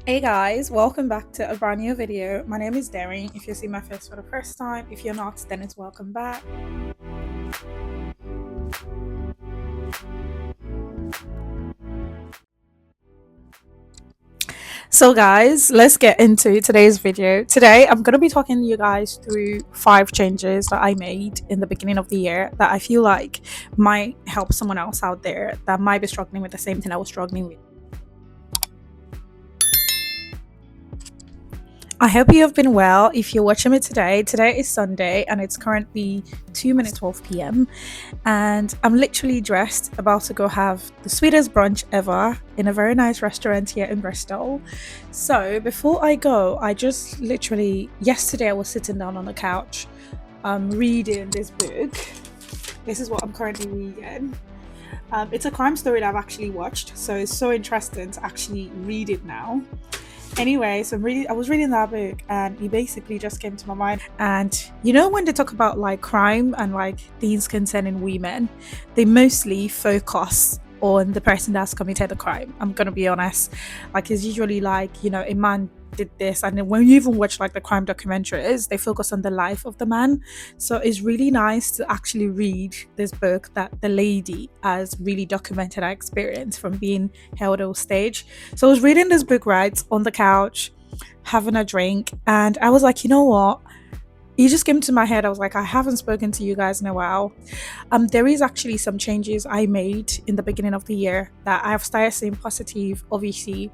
Hey guys, welcome back to a brand new video. My name is Darren. If you see my face for the first time, if you're not, then it's welcome back. So guys, let's get into today's video. Today, I'm going to be talking to you guys through 5 changes that I made in the beginning of the year that I feel like might help someone else out there that might be struggling with the same thing I was struggling with. I hope you have been well. If you're watching me today is Sunday and it's currently 2 minutes 12 p.m. and I'm literally dressed about to go have the sweetest brunch ever in a very nice restaurant here in Bristol. So before I go, I just literally yesterday I was sitting down on the couch reading this book. This is what I'm currently reading. It's a crime story that I've actually watched, so it's so interesting to actually read it now. Anyway, so I was reading that book and it basically just came to my mind. And you know, when they talk about like crime and like things concerning women, they mostly focus on the person that's committed the crime. I'm gonna be honest. Like it's usually like, you know, a man did this, and then when you even watch like the crime documentaries, they focus on the life of the man. So it's really nice to actually read this book that the lady has really documented her experience from being held hostage. So I was reading this book right on the couch, having a drink, and I was like, you know what, it just came to my head. I was like, I haven't spoken to you guys in a while. There is actually some changes I made in the beginning of the year that I've started seeing positive, obviously,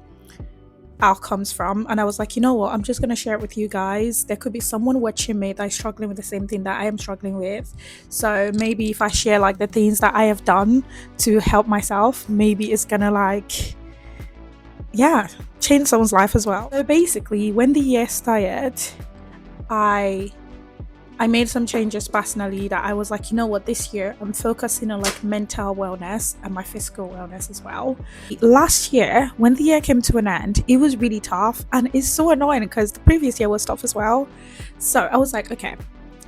outcomes from. And I was like, you know what, I'm just going to share it with you guys. There could be someone watching me that is struggling with the same thing that I am struggling with. So maybe if I share like the things that I have done to help myself, maybe it's going to like, yeah, change someone's life as well. So basically, when the year started, I I made some changes personally that I was like, you know what, this year I'm focusing on like mental wellness and my physical wellness as well. Last year, when the year came to an end, it was really tough and it's so annoying because the previous year was tough as well. So I was like, okay,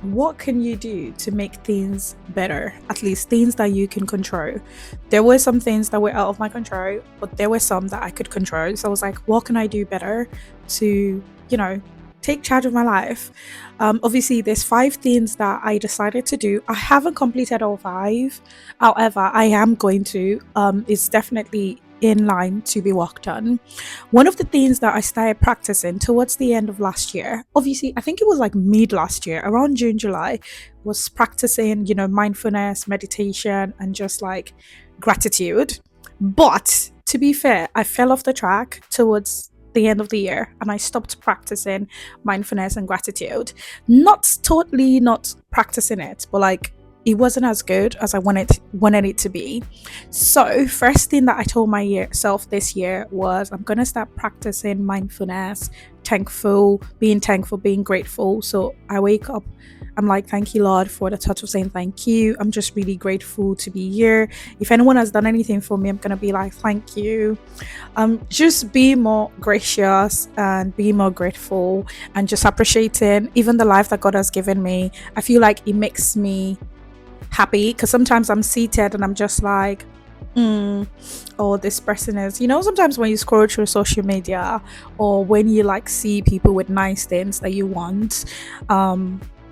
what can you do to make things better? At least things that you can control. There were some things that were out of my control, but there were some that I could control. So I was like, what can I do better to, you know, take charge of my life? Obviously, there's 5 things that I decided to do. I haven't completed all 5. However, I am going to. It's definitely in line to be worked on. One of the things that I started practicing towards the end of last year, obviously, I think it was like mid last year, around June, July, was practicing, you know, mindfulness, meditation, and just like gratitude. But to be fair, I fell off the track towards the end of the year and I stopped practicing mindfulness and gratitude. Not totally not practicing it, but like it wasn't as good as I wanted it to be. So first thing that I told myself this year was I'm gonna start practicing mindfulness, being thankful, being grateful. So I wake up, I'm like, thank you, Lord, for the touch of saying thank you. I'm just really grateful to be here. If anyone has done anything for me, I'm gonna be like, thank you. Just be more gracious and be more grateful and just appreciating even the life that God has given me. I feel like it makes me happy because sometimes I'm seated and I'm just like, oh, this person is, you know, sometimes when you scroll through social media or when you like see people with nice things that you want,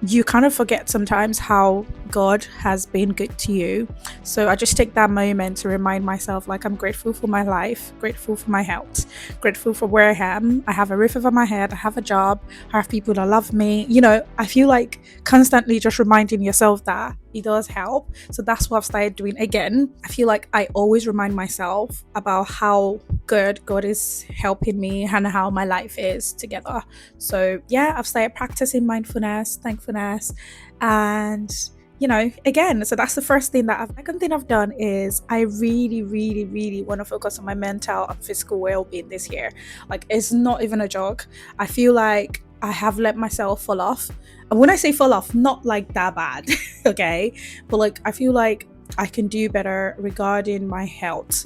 you kind of forget sometimes how God has been good to you. So I just take that moment to remind myself, like, I'm grateful for my life, grateful for my health, grateful for where I am. I have a roof over my head, I have a job, I have people that love me. You know, I feel like constantly just reminding yourself that it does help. So that's what I've started doing again. I feel like I always remind myself about how good God is helping me and how my life is together. So yeah, I've started practicing mindfulness, thankfulness, and you know, again, so that's the first thing that second thing I've done is I really, really, really want to focus on my mental and physical well-being this year. Like, it's not even a joke. I feel like I have let myself fall off. And when I say fall off, not like that bad, okay? But like, I feel like I can do better regarding my health.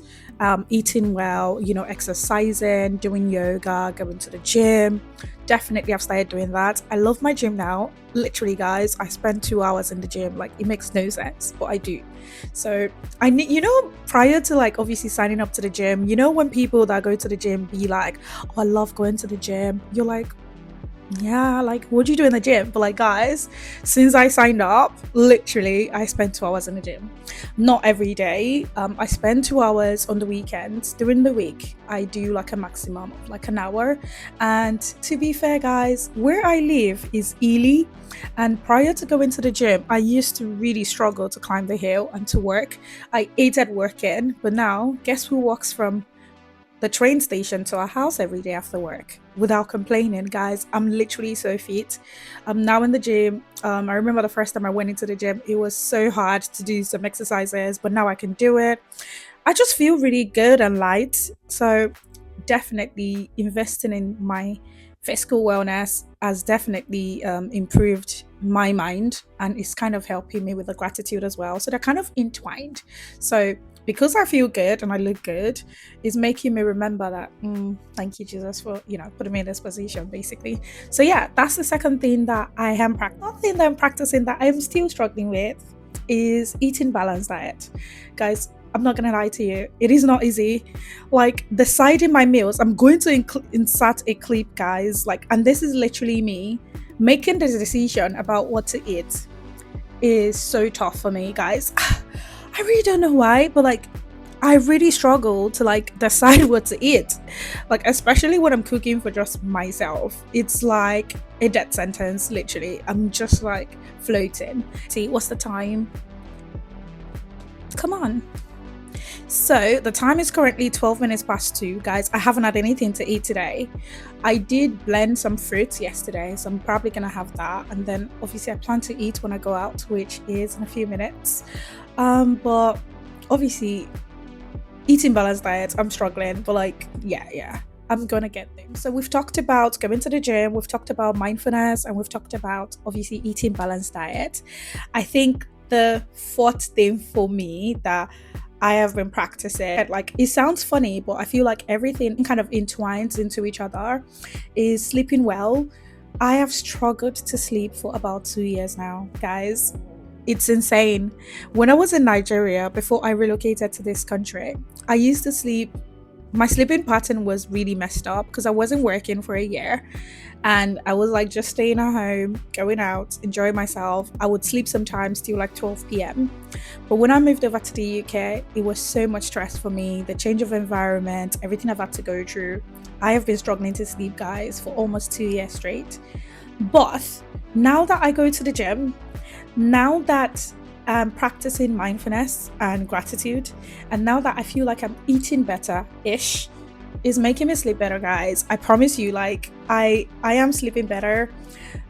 eating well, exercising, doing yoga, going to the gym. Definitely, I've started doing that. I love my gym now. Literally, guys, I spend 2 hours in the gym. Like, it makes no sense, but I do. So, I need, prior to like obviously signing up to the gym, when people that go to the gym be like, oh, I love going to the gym, you're like, yeah, like, what do you do in the gym? But like, guys, since I signed up, literally I spend 2 hours in the gym. Not every day. I spend 2 hours on the weekends. During the week I do like a maximum of like an hour. And to be fair, guys, where I live is Ely, and prior to going to the gym I used to really struggle to climb the hill and to work. I hated working, but now guess who walks from the train station to our house every day after work without complaining? Guys, I'm literally so fit. I'm now in the gym. I remember the first time I went into the gym, it was so hard to do some exercises, but now I can do it. I just feel really good and light. So definitely investing in my physical wellness has definitely improved my mind, and it's kind of helping me with the gratitude as well. So they're kind of entwined. So because I feel good and I look good, is making me remember that thank you, Jesus, for putting me in this position, basically. So yeah, that's the second thing that I am thing that I'm practicing that I'm still struggling with is eating balanced diet. Guys, I'm not gonna lie to you, it is not easy. Like, deciding my meals, I'm going to insert a clip, guys, like, and this is literally me making the decision about what to eat is so tough for me, guys. I really don't know why, but like, I really struggle to like decide what to eat, like, especially when I'm cooking for just myself. It's like a death sentence, literally. I'm just like floating. See, what's the time? Come on. So the time is currently 12 minutes past 2, guys. I haven't had anything to eat today. I did blend some fruits yesterday, so I'm probably gonna have that, and then obviously I plan to eat when I go out, which is in a few minutes. But obviously eating balanced diet, I'm struggling, but like, yeah, I'm gonna get them. So we've talked about going to the gym, we've talked about mindfulness, and we've talked about obviously eating balanced diet. I think the fourth thing for me that I have been practicing, like, it sounds funny, but I feel like everything kind of entwines into each other, is sleeping well. I have struggled to sleep for about 2 years now, guys. It's insane. When I was in Nigeria, before I relocated to this country, I used to sleep, my sleeping pattern was really messed up because I wasn't working for a year, and I was like just staying at home, going out, enjoying myself. I would sleep sometimes till like 12 p.m. But when I moved over to the UK, it was so much stress for me, the change of environment, everything I've had to go through. I have been struggling to sleep, guys, for almost 2 years straight. But now that I go to the gym, now that I'm practicing mindfulness and gratitude, and now that I feel like I'm eating better-ish, is making me sleep better, guys. I promise you, like, I am sleeping better.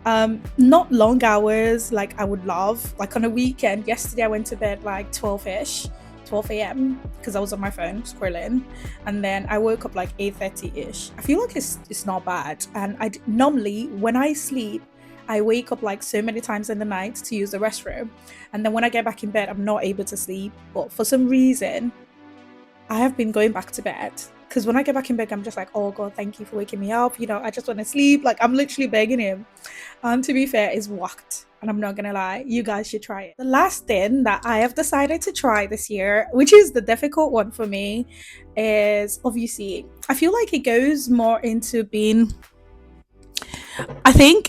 Not long hours like I would love. Like on a weekend, yesterday I went to bed like 12 a.m. because I was on my phone scrolling, and then I woke up like 8:30ish. I feel like it's not bad. And normally when I sleep, I wake up like so many times in the night to use the restroom, and then when I get back in bed I'm not able to sleep. But for some reason I have been going back to bed, because when I get back in bed I'm just like, oh God, thank you for waking me up, I just want to sleep. Like, I'm literally begging him. To be fair, it's worked, and I'm not gonna lie, you guys should try it. The last thing that I have decided to try this year, which is the difficult one for me, is obviously I feel like it goes more into being, I think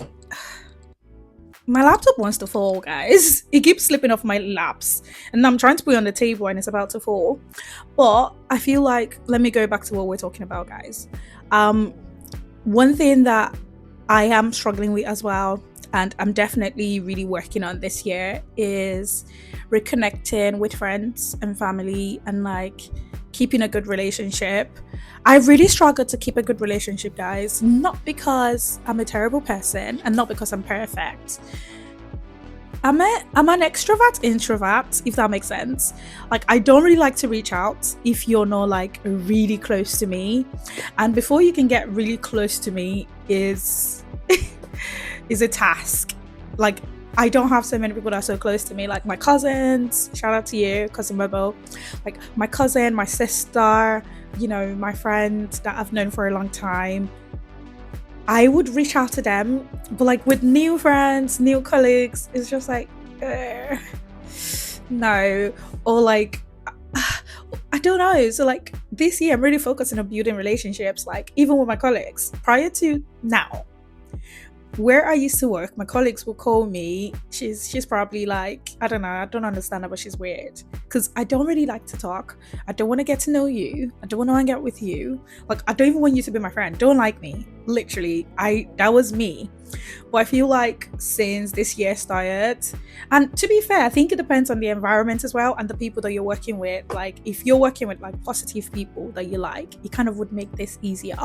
my laptop wants to fall, guys. It keeps slipping off my laps, and I'm trying to put it on the table and it's about to fall. But I feel like, let me go back to what we're talking about, guys. One thing that I am struggling with as well, and I'm definitely really working on this year, is reconnecting with friends and family, and like keeping a good relationship. I really struggle to keep a good relationship, guys, not because I'm a terrible person and not because I'm perfect. I'm an extrovert introvert, if that makes sense. Like, I don't really like to reach out if you're not like really close to me, and before you can get really close to me is is a task. Like, I don't have so many people that are so close to me, like my cousins. Shout out to you, cousin Mobo. Like my cousin, my sister, you know, my friends that I've known for a long time. I would reach out to them, but like with new friends, new colleagues, it's just like, no. Or like, I don't know. So like this year, I'm really focusing on building relationships, like even with my colleagues. Prior to now, where I used to work, my colleagues will call me. She's probably like, I don't know, I don't understand her, but she's weird. Because I don't really like to talk. I don't want to get to know you. I don't want to hang out with you. Like I don't even want you to be my friend. Don't like me. Literally. That was me. But I feel like since this year started, and to be fair, I think it depends on the environment as well and the people that you're working with. Like if you're working with like positive people that you like, it kind of would make this easier.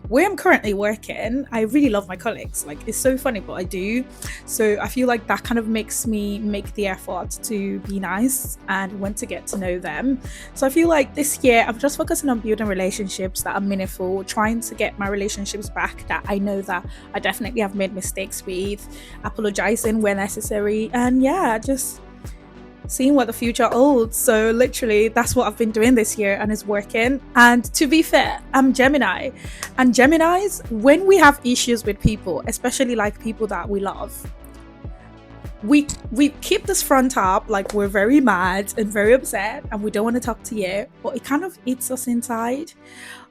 Where I'm currently working, I really love my colleagues. Like it's so funny, but I do. So I feel like that kind of makes me make the effort to be nice and want to get to know them. So I feel like this year I'm just focusing on building relationships that are meaningful, trying to get my relationships back that I know that I definitely have made mistakes with, apologizing where necessary, and yeah, just seeing what the future holds. So literally that's what I've been doing this year and it's working. And to be fair, I'm Gemini, and Geminis, when we have issues with people, especially like people that we love, we keep this front up, like we're very mad and very upset and we don't want to talk to you, but it kind of eats us inside.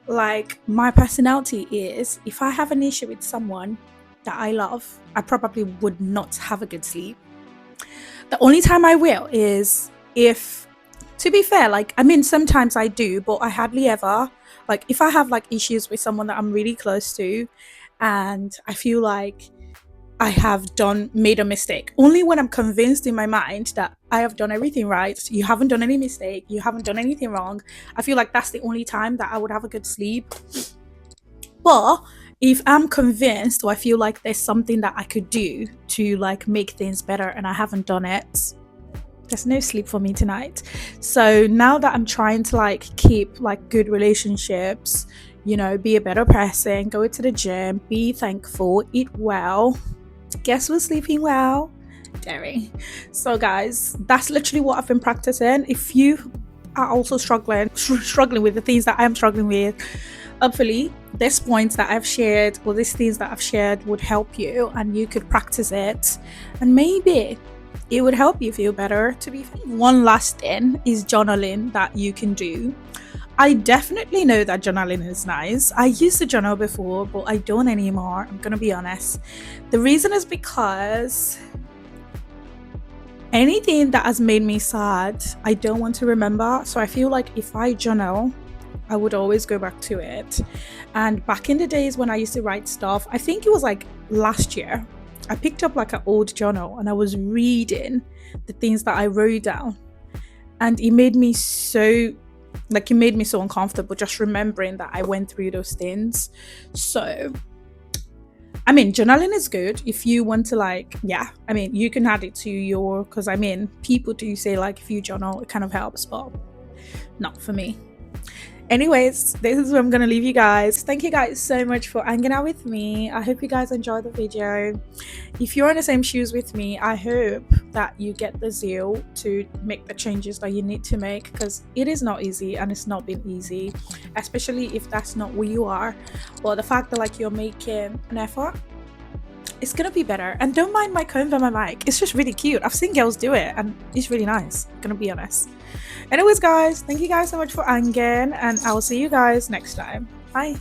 Like my personality is, if I have an issue with someone that I love, I probably would not have a good sleep. The only time I will is if, to be fair, like I mean sometimes I do, but I hardly ever. Like if I have like issues with someone that I'm really close to and I feel like I have made a mistake, only when I'm convinced in my mind that I have done everything right, you haven't done any mistake, you haven't done anything wrong, I feel like that's the only time that I would have a good sleep. But if I'm convinced or I feel like there's something that I could do to like make things better and I haven't done it, there's no sleep for me tonight. So now that I'm trying to like keep like good relationships, you know, be a better person, go to the gym, be thankful, eat well, guess who's sleeping well? Jerry. So guys, that's literally what I've been practicing. If you are also struggling with the things that I'm struggling with, hopefully these points that I've shared or these things that I've shared would help you and you could practice it and maybe it would help you feel better. To be one last thing is journaling that you can do. I definitely know that journaling is nice. I used to journal before, but I don't anymore. I'm gonna be honest. The reason is because anything that has made me sad, I don't want to remember. So I feel like if I journal, I would always go back to it. And back in the days when I used to write stuff, I think it was like last year, I picked up like an old journal and I was reading the things that I wrote down. And it made me so uncomfortable just remembering that I went through those things. So I mean, journaling is good if you want to like, yeah, I mean, you can add it to your, because I mean, people do say like if you journal, it kind of helps, but not for me. Anyways, this is where I'm gonna leave you guys. Thank you guys so much for hanging out with me. I hope you guys enjoyed the video. If you're in the same shoes with me, I hope that you get the zeal to make the changes that you need to make, because it is not easy and it's not been easy, especially if that's not who you are. But the fact that like you're making an effort, it's gonna be better. And don't mind my comb by my mic, it's just really cute. I've seen girls do it and it's really nice, I'm gonna be honest. Anyways guys, thank you guys so much for hanging and I will see you guys next time. Bye.